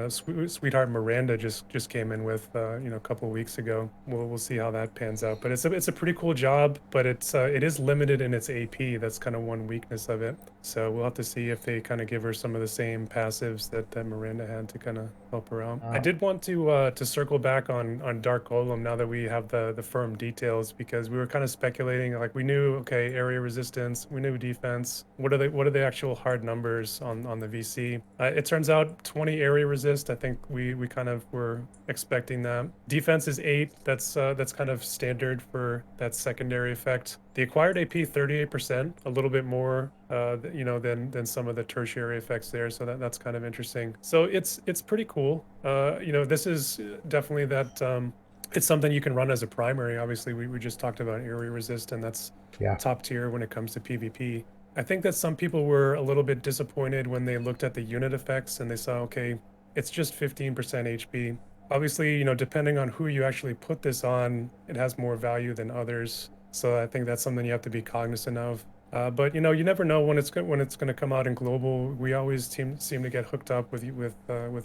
Sweetheart Miranda just came in with a couple of weeks ago. We'll see how that pans out. But it's a pretty cool job, but it is limited in its AP. That's kind of one weakness of it. So we'll have to see if they kind of give her some of the same passives that Miranda had to kind of help her out. I did want to circle back on Dark Golem now that we have the firm details, because we were kind of speculating, like we knew, okay, area resistance, we knew defense. What are the actual hard numbers on the VC? It turns out 20 area resist. I think we kind of were expecting that. Defense is 8. That's kind of standard for that secondary effect. The acquired AP 38%, a little bit more than some of the tertiary effects there. So that's kind of interesting. So it's pretty cool. This is definitely that it's something you can run as a primary. Obviously, we just talked about area resist, and that's Yeah. top tier when it comes to PvP. I think that some people were a little bit disappointed when they looked at the unit effects and they saw, okay, it's just 15% HP. Obviously, depending on who you actually put this on, it has more value than others. So I think that's something you have to be cognizant of. But you never know when it's going to come out in global. We always seem to get hooked up with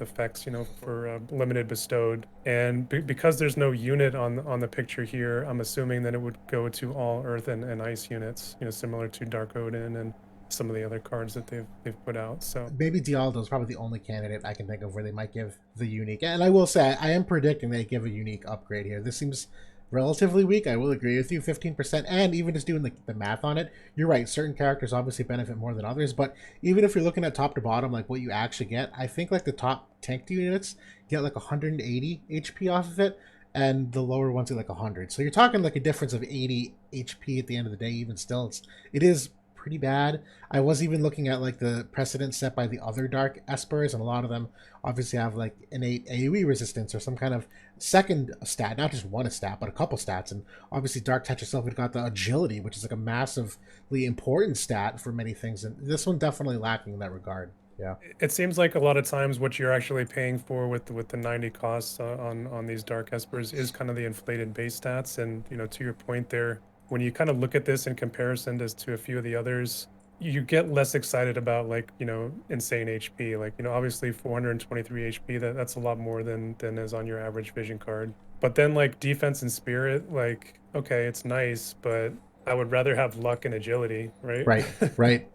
effects, for limited bestowed. And because there's no unit on the picture here, I'm assuming that it would go to all Earth and Ice units, similar to Dark Odin and some of the other cards that they've put out. So Maybe Dialdo is probably the only candidate I can think of where they might give the unique. And I will say, I am predicting they give a unique upgrade here. This seems relatively weak. I will agree with you, 15%. And even just doing the math on it, you're right. Certain characters obviously benefit more than others. But even if you're looking at top to bottom, like what you actually get, I think like the top tanked units get like 180 HP off of it, and the lower ones get like 100. So you're talking like a difference of 80 HP at the end of the day. Even still, it is pretty bad. I was even looking at like the precedent set by the other dark espers, and a lot of them obviously have like innate AoE resistance or some kind of second stat, not just one stat, but a couple stats. And obviously Dark Touch itself had got the agility, which is like a massively important stat for many things, and this one definitely lacking in that regard. Yeah. it seems like a lot of times what you're actually paying for with the 90 costs on these Dark Espers is kind of the inflated base stats. And to your point there, when you kind of look at this in comparison to a few of the others, you get less excited about like, insane HP. Like, obviously 423 HP, that's a lot more than is on your average vision card. But then like defense and spirit, like, okay, it's nice, but I would rather have luck and agility, right? Right. Right.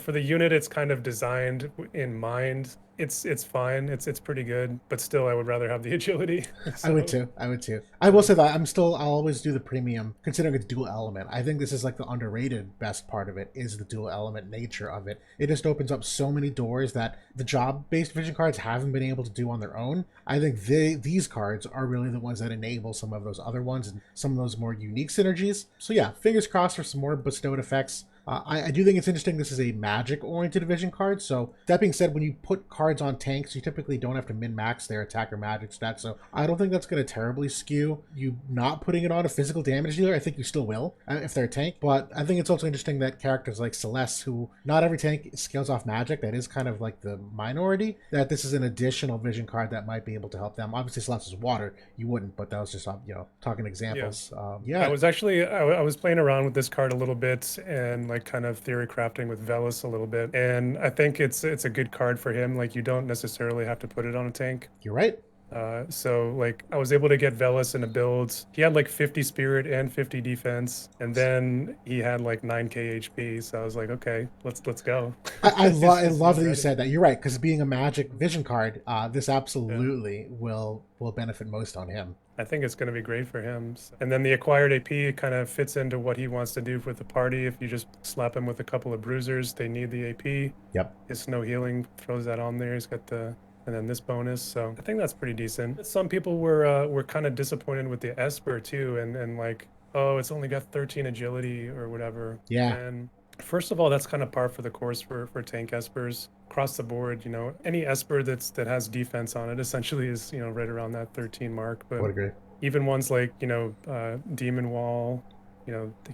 For the unit, it's kind of designed in mind. It's fine. It's pretty good, but still, I would rather have the agility. I would So, too. I would too. I will say that I'll always do the premium considering it's dual element. I think this is like the underrated best part of it is the dual element nature of it. It just opens up so many doors that the job based vision cards haven't been able to do on their own. I think these cards are really the ones that enable some of those other ones and some of those more unique synergies. So yeah, fingers crossed for some more bestowed effects. I do think it's interesting this is a magic-oriented vision card, so that being said, when you put cards on tanks, you typically don't have to min-max their attack or magic stats, so I don't think that's going to terribly skew you not putting it on a physical damage dealer. I think you still will, if they're a tank, but I think it's also interesting that characters like Celeste, who not every tank scales off magic, that is kind of like the minority, that this is an additional vision card that might be able to help them. Obviously, Celeste is water, you wouldn't, but that was just, talking examples. Yeah. I was actually I was playing around with this card a little bit and like kind of theory crafting with Velis a little bit, and I think it's a good card for him. Like you don't necessarily have to put it on a tank. You're right. So like I was able to get Velas in a build. He had like 50 spirit and 50 defense, and then he had like 9k HP. So I was like, okay, let's go. I love He's that you ready. said that. You're right, because being a Magic Vision card, this Yeah. absolutely will benefit most on him. I think it's going to be great for him. And then the acquired AP kind of fits into what he wants to do with the party. If you just slap him with a couple of bruisers, they need the AP. Yep. His snow healing throws that on there. He's got the and then this bonus. So I think that's pretty decent. Some people were kind of disappointed with the Esper too, and like, oh, it's only got 13 agility or whatever. Yeah. And first of all, that's kind of par for the course for tank Espers across the board. Any Esper that has defense on it essentially is right around that 13 mark. I But would agree. even ones like Demon Wall,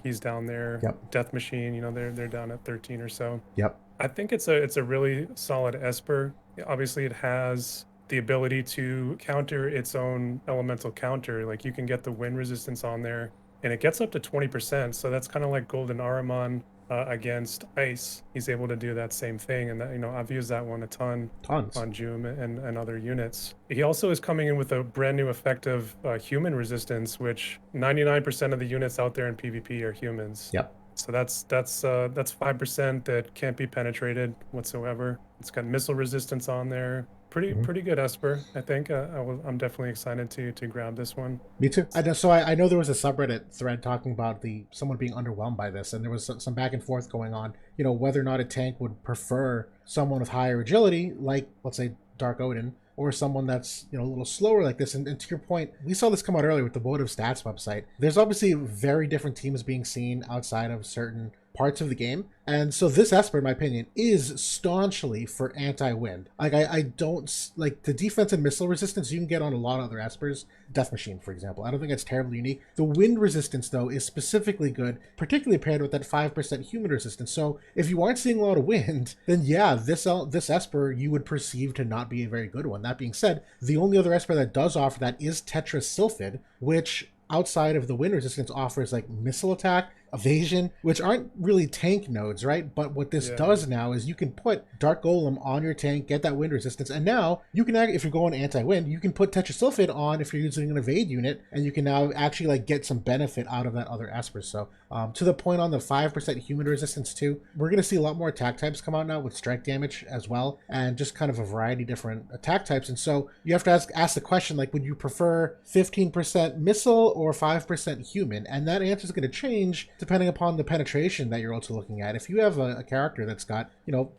he's down there. Yep. Death Machine, they're down at 13 or so. Yep. I think it's a really solid Esper. Obviously, it has the ability to counter its own elemental counter. Like you can get the wind resistance on there, and it gets up to 20%. So that's kind of like Golden Ahriman against ice. He's able to do that same thing, and that, I've used that one a ton Tons. on Joom and other units. He also is coming in with a brand new effect of human resistance, which 99% of the units out there in PvP are humans. Yep. So that's 5% that can't be penetrated whatsoever. It's got missile resistance on there. Mhm. Pretty good Esper, I think. I'm definitely excited to grab this one. Me too. I know, so I know there was a subreddit thread talking about someone being underwhelmed by this, and there was some back and forth going on. Whether or not a tank would prefer someone with higher agility, like let's say Dark Odin, or someone that's a little slower like this. And to your point, we saw this come out earlier with the WOTV stats website. There's obviously very different teams being seen outside of certain parts of the game. And so this Esper, in my opinion, is staunchly for anti-wind. Like I don't like the defense and missile resistance you can get on a lot of other Espers. Death Machine, for example. I don't think it's terribly unique. The wind resistance, though, is specifically good, particularly paired with that 5% human resistance. So if you aren't seeing a lot of wind, then yeah, this Esper you would perceive to not be a very good one. That being said, the only other Esper that does offer that is Tetris Sylphid, which outside of the wind resistance offers like missile attack, evasion, which aren't really tank nodes, right? But what this Yeah. does now is you can put Dark Golem on your tank, get that wind resistance, and now you can, if you're going anti-wind, you can put Tetrasulfid on if you're using an evade unit, and you can now actually like get some benefit out of that other Esper. So to the point on the 5% human resistance too, we're going to see a lot more attack types come out now with strike damage as well, and just kind of a variety of different attack types. And so you have to ask the question, like, would you prefer 15% missile or 5% human? And that answer is going to change depending upon the penetration that you're also looking at. If you have a character that's got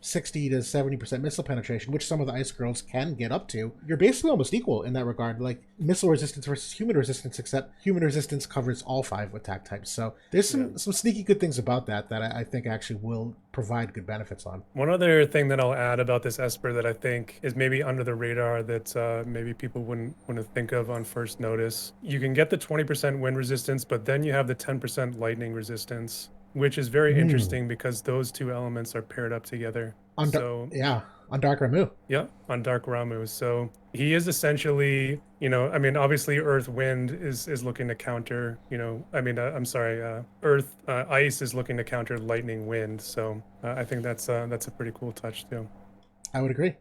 60 to 70% missile penetration, which some of the ice girls can get up to, you're basically almost equal in that regard, like missile resistance versus human resistance, except human resistance covers all 5 attack types. So there's some sneaky good things about that I think actually will provide good benefits on. One other thing that I'll add about this Esper that I think is maybe under the radar that maybe people wouldn't think of on first notice. You can get the 20% wind resistance, but then you have the 10% lightning resistance, which is very interesting because those two elements are paired up together. Yeah, on Dark Ramu. Yeah, on Dark Ramu. So he is essentially, obviously Earth Wind is looking to counter, I'm sorry, Earth Ice is looking to counter Lightning Wind. So I think that's a pretty cool touch too. I would agree.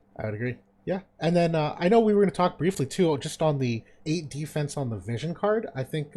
Yeah. And then I know we were going to talk briefly too, just on the 8 defense on the vision card. I think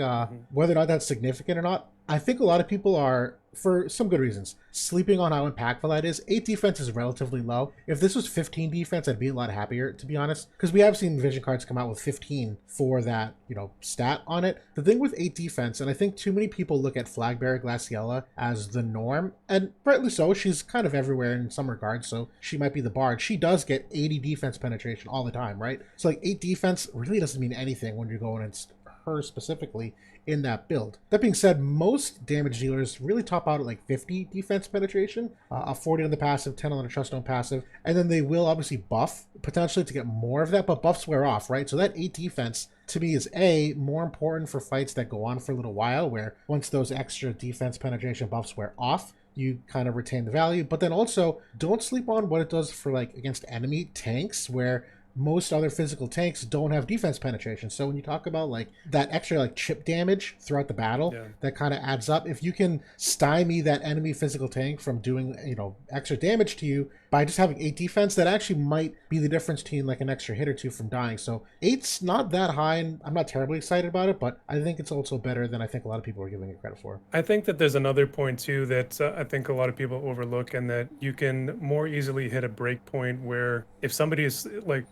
whether or not that's significant or not, I think a lot of people are, for some good reasons, sleeping on how impactful that is. 8 defense is relatively low. If this was 15 defense, I'd be a lot happier, to be honest, because we have seen vision cards come out with 15 for that, stat on it. The thing with 8 defense, and I think too many people look at Flagbearer Glaciella as the norm, and rightly so, she's kind of everywhere in some regards, so she might be the bard. She does get 80 defense penetration all the time, right? So like 8 defense really doesn't mean anything when you're going against her specifically in that build. That being said, most damage dealers really top out at like 50 defense penetration, a 40 on the passive, 10 on the Trust Stone passive, and then they will obviously buff potentially to get more of that, but buffs wear off, right? So that 8 defense to me is more important for fights that go on for a little while, where once those extra defense penetration buffs wear off, you kind of retain the value. But then also don't sleep on what it does for like against enemy tanks, where most other physical tanks don't have defense penetration. So when you talk about like that extra like chip damage throughout the battle, Yeah. that kind of adds up. If you can stymie that enemy physical tank from doing, you know, extra damage to you by just having 8 defense, that actually might be the difference between like an extra hit or two from dying. So 8's not that high, and I'm not terribly excited about it, but I think it's also better than I think a lot of people are giving it credit for. I think that there's another point too that I think a lot of people overlook, and that you can more easily hit a break point where if somebody is like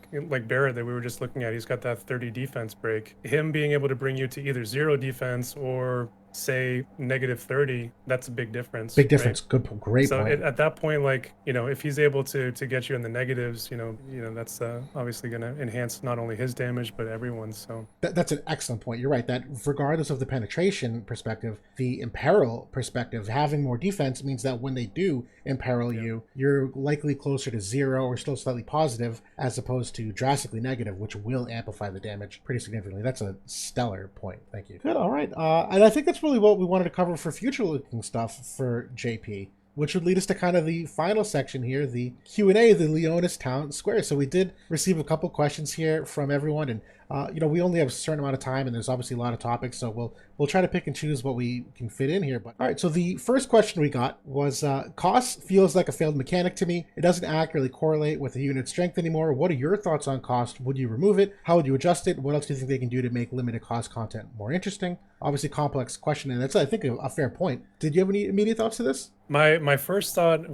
Barrett that we were just looking at, he's got that 30 defense break. Him being able to bring you to either 0 defense or say -30, that's a big difference, Big right? difference. Good, great So point. at that point, like, you know, if he's able to get you in the negatives, that's obviously going to enhance not only his damage but everyone's. So That's an excellent point. You're right that regardless of the penetration perspective, the imperil perspective, having more defense means that when they do imperil yeah. you, you're likely closer to 0 or still slightly positive as opposed to drastically negative, which will amplify the damage pretty significantly. That's a stellar point. Thank you. Good. All right. And I think that's really what we wanted to cover for future looking stuff for JP, which would lead us to kind of the final section here, the Q&A, the Leonis Town Square. So we did receive a couple questions here from everyone, and we only have a certain amount of time, and there's obviously a lot of topics, so we'll try to pick and choose what we can fit in here. But all right, so the first question we got was, cost feels like a failed mechanic to me. It doesn't accurately correlate with the unit strength anymore. What are your thoughts on cost? Would you remove it? How would you adjust it? What else do you think they can do to make limited cost content more interesting? Obviously complex question, and that's, I think, a fair point. Did you have any immediate thoughts to this? My first thought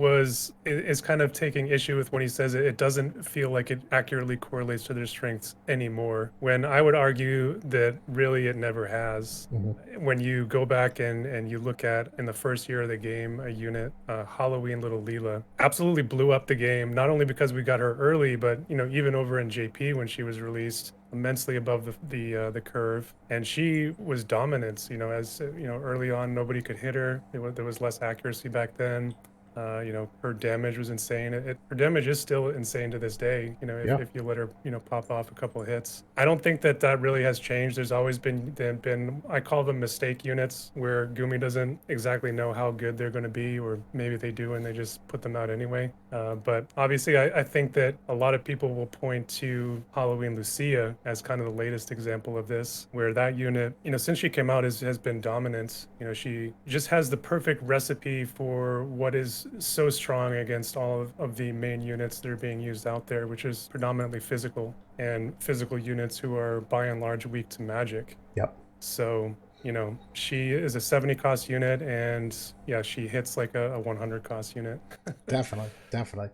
is kind of taking issue with when he says it doesn't feel like it accurately correlates to their strengths anymore, when I would argue that really it never has. When you go back and you look at in the first year of the game, a unit, Halloween Little Leela, absolutely blew up the game, not only because we got her early, but even over in JP when she was released, immensely above the curve, and she was dominant. As early on, nobody could hit her. There was less accuracy back then. Her damage was insane. Her damage is still insane to this day. Yeah. If you let her pop off a couple of hits. I don't think that really has changed. There's always been I call them mistake units, where Gumi doesn't exactly know how good they're going to be, or maybe they do and they just put them out anyway. But obviously, I think that a lot of people will point to Halloween Lucia as kind of the latest example of this, where that unit, since she came out, has been dominant. She just has the perfect recipe for what is so strong against all of the main units that are being used out there, which is predominantly physical, and physical units who are by and large weak to magic. Yep. So she is a 70 cost unit, and yeah, she hits like a 100 cost unit. Definitely.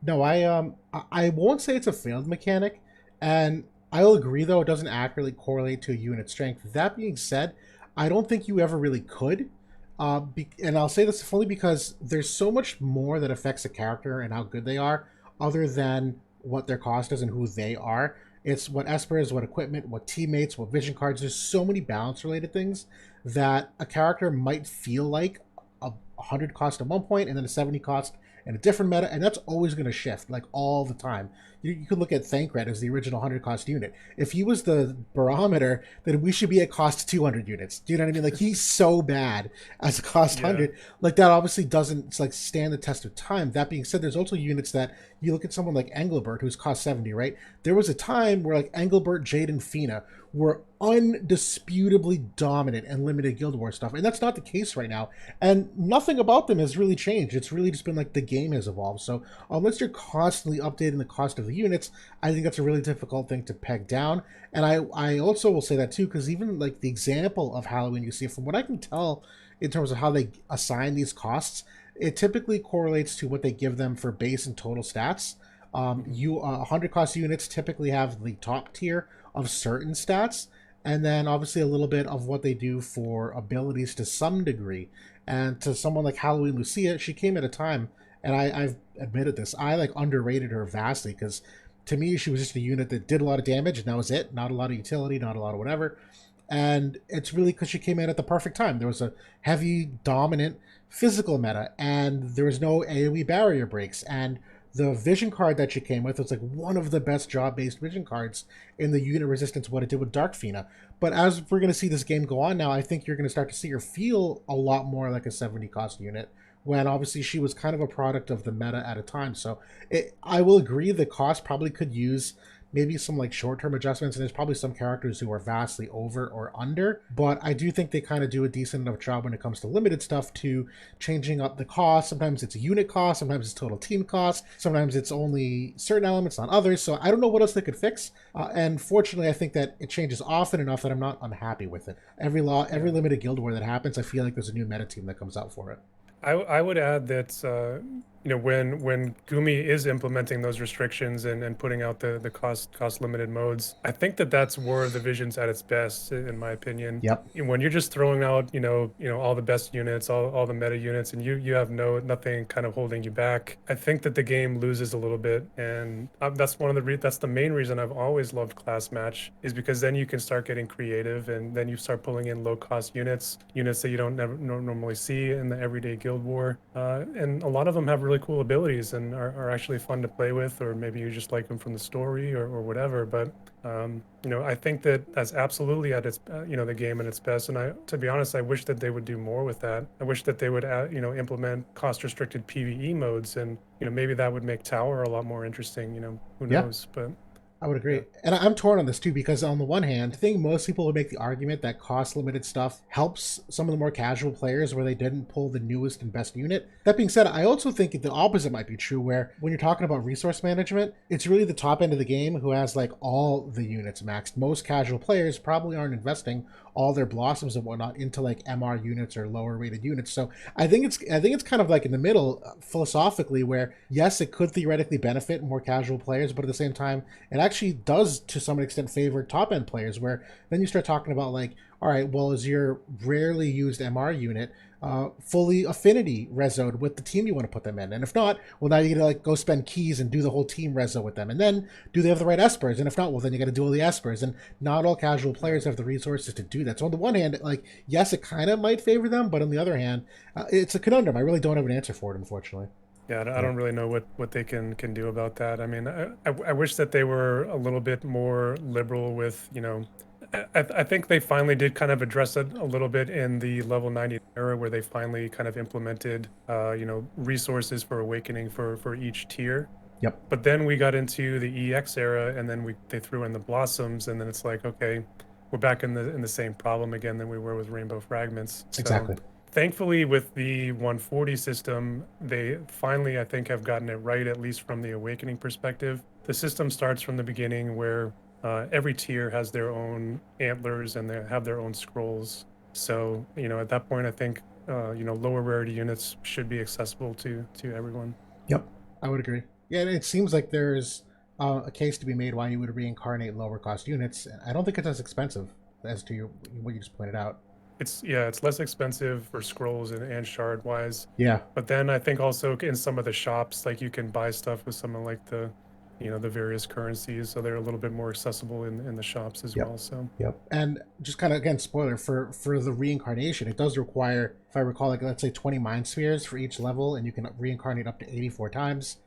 No, I won't say it's a failed mechanic, and I'll agree though it doesn't accurately correlate to a unit strength. That being said, I don't think you ever really could. And I'll say this fully because there's so much more that affects a character and how good they are, other than what their cost is and who they are. It's what Esper is, what equipment, what teammates, what vision cards. There's so many balance related things that a character might feel like a 100 cost at one point and then a 70 cost in a different meta, and that's always going to shift, like all the time. You could look at Thancred as the original 100 cost unit. If he was the barometer, then we should be at cost 200 units. Do you know what I mean? Like, he's so bad as a cost 100. Like, that obviously doesn't stand the test of time. That being said, there's also units that you look at someone like Engelbert, who's cost 70, right? There was a time where like Engelbert, Jade, and Fina were undisputably dominant and limited Guild War stuff, and that's not the case right now, and nothing about them has really changed. It's really just been like the game has evolved. So unless you're constantly updating the cost of the units, I think that's a really difficult thing to peg down. And I also will say that too, because even like the example of Halloween you see, from what I can tell in terms of how they assign these costs, it typically correlates to what they give them for base and total stats. 100 cost units typically have the top tier of certain stats, and then obviously a little bit of what they do for abilities to some degree. And to someone like Halloween Lucia, she came at a time, and I've admitted this, I like underrated her vastly, because to me she was just a unit that did a lot of damage and that was it. Not a lot of utility, not a lot of whatever. And it's really because she came in at the perfect time. There was a heavy dominant physical meta, and there was no AoE barrier breaks, and the vision card that she came with was like one of the best job-based vision cards in the unit resistance, what it did with Dark Fina. But as we're going to see this game go on now, I think you're going to start to see her feel a lot more like a 70 cost unit, when obviously she was kind of a product of the meta at a time. So I will agree the cost probably could use maybe some like short-term adjustments, and there's probably some characters who are vastly over or under, but I do think they kind of do a decent enough job when it comes to limited stuff to changing up the cost. Sometimes it's unit cost, sometimes it's total team cost, sometimes it's only certain elements, not others. So I don't know what else they could fix. And fortunately, I think that it changes often enough that I'm not unhappy with it. Every Yeah. limited guild war that happens, I feel like there's a new meta team that comes out for it. I would add that when Gumi is implementing those restrictions and putting out the cost limited modes, I think that that's War of the Visions at its best, in my opinion. Yep. And when you're just throwing out all the best units, all the meta units, and you have nothing kind of holding you back, I think that the game loses a little bit, and that's one of that's the main reason I've always loved class match, is because then you can start getting creative, and then you start pulling in low cost units that you don't normally see in the everyday guild war, and a lot of them have really cool abilities and are actually fun to play with, or maybe you just like them from the story or whatever. But I think that that's absolutely at its the game at its best. And to be honest, I wish that they would do more with that. I wish that they would implement cost restricted PvE modes, and maybe that would make Tower a lot more interesting. Who Yeah. knows? But I would yeah. agree. And I'm torn on this too, because on the one hand, I think most people would make the argument that cost limited stuff helps some of the more casual players where they didn't pull the newest and best unit. That being said, I also think the opposite might be true, where when you're talking about resource management, it's really the top end of the game who has like all the units maxed. Most casual players probably aren't investing all their blossoms and whatnot into like MR units or lower rated units. So I think it's kind of like in the middle philosophically, where yes, it could theoretically benefit more casual players, but at the same time, it actually does to some extent favor top end players, where then you start talking about like, all right, well, is your rarely used MR unit fully affinity resoed with the team you want to put them in? And if not, well, now you gotta like go spend keys and do the whole team reso with them. And then do they have the right espers? And if not, well, then you gotta do all the espers. And not all casual players have the resources to do that. So on the one hand, like, yes, it kind of might favor them, but on the other hand, it's a conundrum. I really don't have an answer for it, unfortunately. Yeah, I Yeah. don't really know what they can do about that. I mean, I wish that they were a little bit more liberal with, I think they finally did kind of address it a little bit in the level 90 era, where they finally kind of implemented, resources for awakening for each tier. Yep. But then we got into the EX era, and then they threw in the blossoms, and then it's like, okay, we're back in the same problem again than we were with Rainbow Fragments. So Exactly. thankfully, with the 140 system, they finally, I think, have gotten it right, at least from the awakening perspective. The system starts from the beginning, where every tier has their own antlers and they have their own scrolls. So, at that point, I think, lower rarity units should be accessible to everyone. Yep. I would agree. Yeah, and it seems like there's a case to be made why you would reincarnate lower cost units. I don't think it's as expensive as to what you just pointed out. It's less expensive for scrolls and shard wise. Yeah. But then I think also in some of the shops, like, you can buy stuff with some of like the various currencies, so they're a little bit more accessible in the shops as Yep. well. So Yep. And just kind of again, spoiler for the reincarnation, it does require, if I recall, like let's say 20 mind spheres for each level, and you can reincarnate up to 84 times.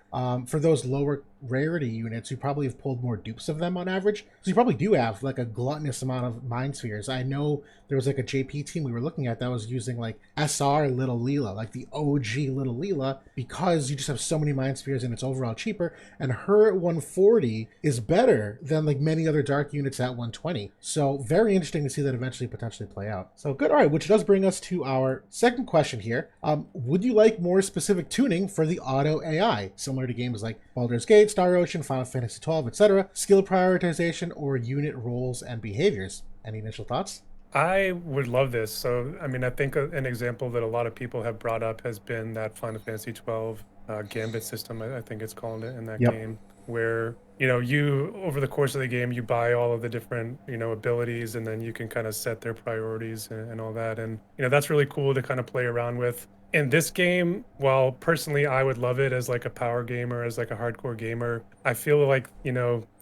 For those lower rarity units, you probably have pulled more dupes of them on average. So you probably do have like a gluttonous amount of mind spheres. I know there was like a JP team we were looking at that was using like SR Little Leela, like the OG Little Leela, because you just have so many mind spheres and it's overall cheaper. And her at 140 is better than like many other dark units at 120. So very interesting to see that eventually potentially play out. So good. All right, which does bring us to our second question here. Would you like more specific tuning for the auto AI, similar to games like Baldur's Gate, Star Ocean, Final Fantasy 12, etc., skill prioritization, or unit roles and behaviors? Any initial thoughts? I would love this. So, I mean, I think an example that a lot of people have brought up has been that Final Fantasy 12 Gambit system, I think it's called it, in that Yep. game, where, you over the course of the game, you buy all of the different, abilities, and then you can kind of set their priorities and all that. And, that's really cool to kind of play around with. In this game, while personally I would love it as like a power gamer, as like a hardcore gamer, I feel like,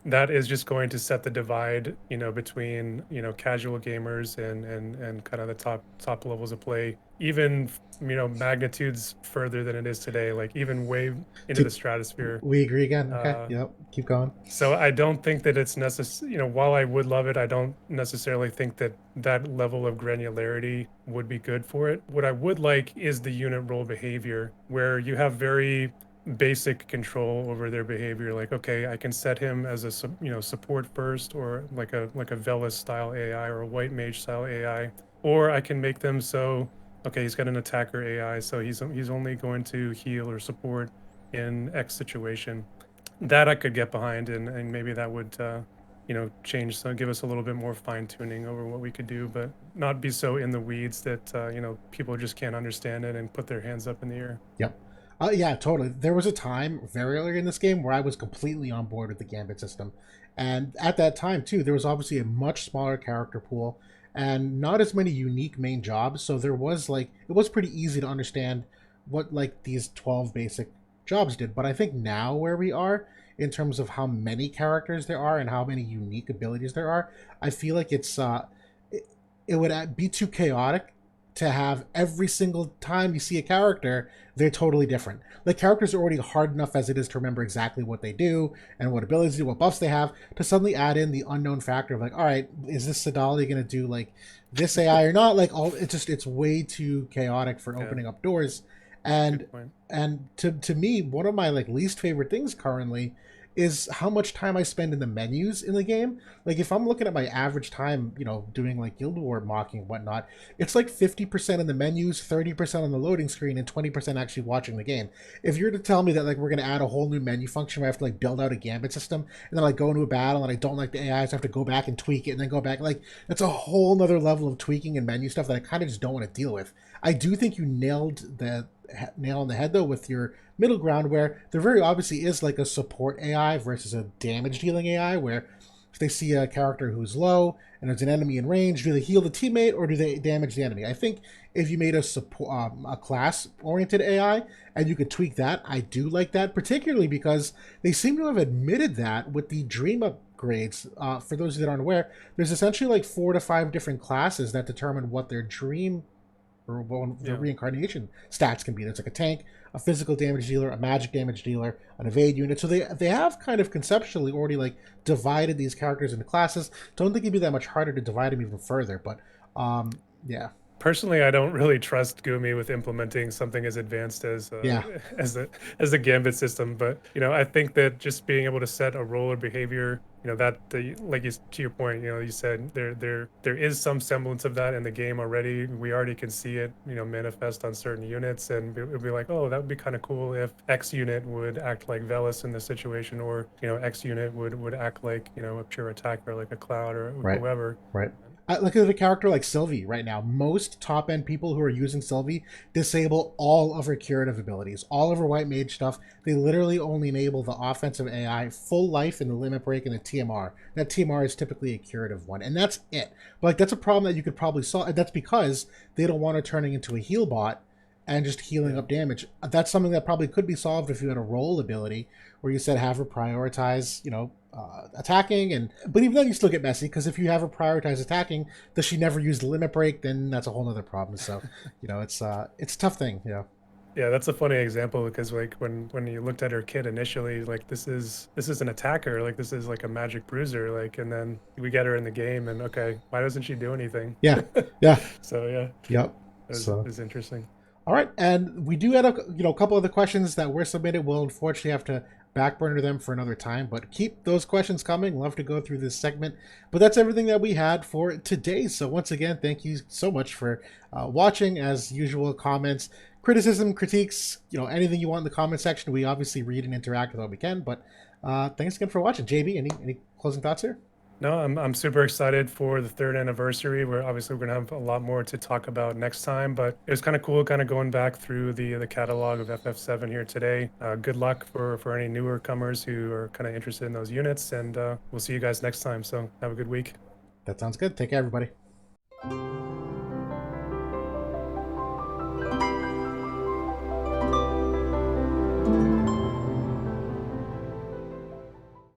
that is just going to set the divide, between, casual gamers and kind of the top levels of play, even, magnitudes further than it is today, like even way into the stratosphere. We agree again. Okay. Uh, Yep. Keep going. so I don't think that it's necessary, while I would love it, I don't necessarily think that that level of granularity would be good for it. What I would like is the unit role behavior, where you have very basic control over their behavior. Like, okay, I can set him as a support first, or like a Velas style AI or a White Mage style AI, or I can make them so, okay, he's got an attacker AI, so he's only going to heal or support in X situation. That I could get behind, and maybe that would change, so give us a little bit more fine tuning over what we could do, but not be so in the weeds that people just can't understand it and put their hands up in the air. Yep. Yeah, totally. There was a time very early in this game where I was completely on board with the Gambit system. And at that time, too, there was obviously a much smaller character pool and not as many unique main jobs. So there was like, it was pretty easy to understand what like these 12 basic jobs did. But I think now where we are in terms of how many characters there are and how many unique abilities there are, I feel like it, it would be too chaotic to have every single time you see a character, they're totally different. Like characters are already hard enough as it is to remember exactly what they do and what abilities do, what buffs they have. To suddenly add in the unknown factor of like, all right, is this Sadali going to do like this AI or not? Like all it's way too chaotic for Yeah, opening up doors. And good point. to me, one of my like least favorite things currently is how much time I spend in the menus in the game. Like if I'm looking at my average time, doing like Guild War mocking and whatnot, it's like 50% in the menus, 30% on the loading screen, and 20% actually watching the game. If you're to tell me that like we're gonna add a whole new menu function where I have to like build out a gambit system and then like go into a battle and I don't like the AI, so I have to go back and tweak it and then go back, like that's a whole nother level of tweaking and menu stuff that I kind of just don't want to deal with. I do think you nailed the nail on the head though with your middle ground where there very obviously is like a support AI versus a damage dealing AI where if they see a character who's low and there's an enemy in range, do they heal the teammate or do they damage the enemy? I think if you made a support a class oriented AI and you could tweak that, I do like that, particularly because they seem to have admitted that with the dream upgrades. For those that aren't aware, there's essentially like 4 to 5 different classes that determine what their dream or what the Yeah. reincarnation stats can be. There's like a tank, a physical damage dealer, a magic damage dealer, an evade unit. So they have kind of conceptually already like divided these characters into classes. Don't think it'd be that much harder to divide them even further. But yeah, Personally, I don't really trust Gumi with implementing something as advanced as yeah, as the Gambit system. But I think that just being able to set a role or behavior, that like to your point, you said there is some semblance of that in the game already. We already can see it, manifest on certain units, and it'd be like, oh, that would be kind of cool if X unit would act like Velas in this situation, or X unit would act like a pure attacker like a Cloud or right, whoever. right. Look at a character like Sylvie right now. Most top end people who are using Sylvie disable all of her curative abilities, all of her white mage stuff. They literally only enable the offensive AI, full life, and the limit break and the TMR. That TMR is typically a curative one, and that's it. But like that's a problem that you could probably solve. And that's because they don't want to turn it into a heal bot and just healing Yeah. up damage. That's something that probably could be solved if you had a role ability where you said have her prioritize, attacking. And but even then, you still get messy because if you have her prioritize attacking, does she never use the limit break? Then that's a whole other problem. So, it's a tough thing. Yeah, that's a funny example because like when you looked at her kit initially, like this is an attacker, like this is like a magic bruiser, like, and then we get her in the game and okay, why doesn't she do anything? Yeah, yeah, So yeah, yep. it was, it So was interesting. all right, and we do have a couple of the questions that were submitted. We'll unfortunately have to backburner them for another time, but keep those questions coming. Love to go through this segment. But that's everything that we had for today. So once again, thank you so much for watching. As usual, comments, criticism, critiques, anything you want in the comment section. We obviously read and interact with what we can. But thanks again for watching. JB, any closing thoughts here? No, I'm super excited for the third anniversary. We're obviously we're gonna have a lot more to talk about next time, but it was kind of cool, kind of going back through the catalog of FF7 here today. Good luck for any newer comers who are kind of interested in those units, and we'll see you guys next time. So have a good week. That sounds good. Take care, everybody.